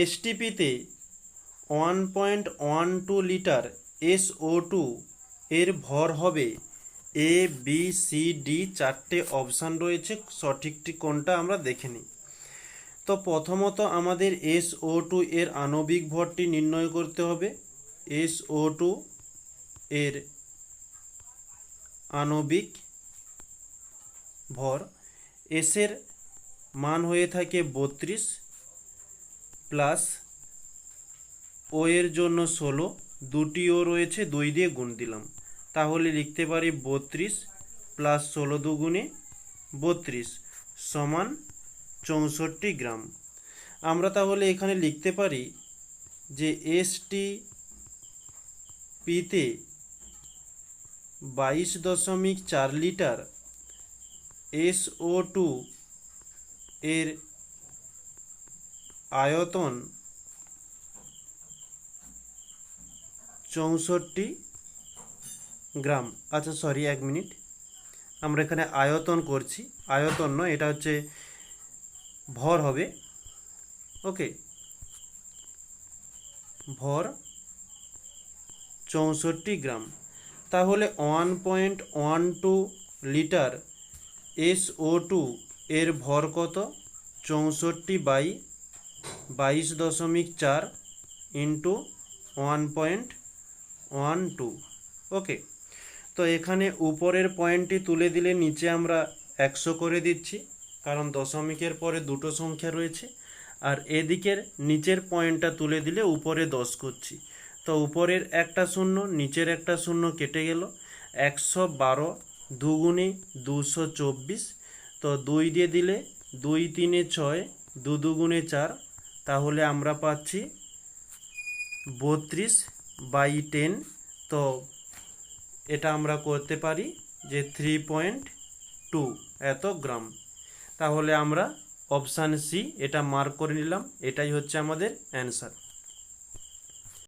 এসটিপিতে 1.12 litre SO2 এর ভর হবে এ বি সি ডি, চারটে অপশান রয়েছে, সঠিকটি কোনটা আমরা দেখে নিই। তো প্রথমত আমাদের SO2 এর আণবিক ভরটি নির্ণয় করতে হবে। SO2 এর আণবিক ভর, এসের মান হয়ে থাকে 32 প্লাস ও এর জন্য 16, দুটি ও রয়েছে, 2 দিয়ে গুণ দিলাম, তাহলে লিখতে পারি 32 প্লাস 16 দুগুণে 32 সমান 64 গ্রাম। আমরা তাহলে এখানে লিখতে পারি যে এসটিপিতে 22.4 লিটার SO2 এর আয়তন 64 গ্রাম। আচ্ছা সরি, 1 মিনিট, আমরা এখানে আয়তন করছি, আয়তন নয়, এটা হচ্ছে ভর হবে। ওকে, ভর 64 গ্রাম। তাহলে 1.12 লিটার SO2 এর ভর কত? 64/22.4 ইন্টু 1.12। ওকে, তো এখানে উপরের পয়েন্টটি তুলে দিলে নিচে আমরা 100 করে দিচ্ছি, কারণ দশমিকের পরে দুটো সংখ্যা রয়েছে, আর এদিকের নিচের পয়েন্টটা তুলে দিলে উপরে 10 করছি। তো উপরের একটা শূন্য, নিচের একটা শূন্য কেটে গেল, 112 দুগুণে 224, তো 2 দিয়ে দিলে 2 3 6, 2 দুগুণে 4, তাহলে আমরা পাচ্ছি 32/10। তো এটা আমরা করতে পারি যে 3.2 এত গ্রাম। তাহলে আমরা অপশান সি এটা মার্ক করে নিলাম, এটাই হচ্ছে আমাদের অ্যান্সার।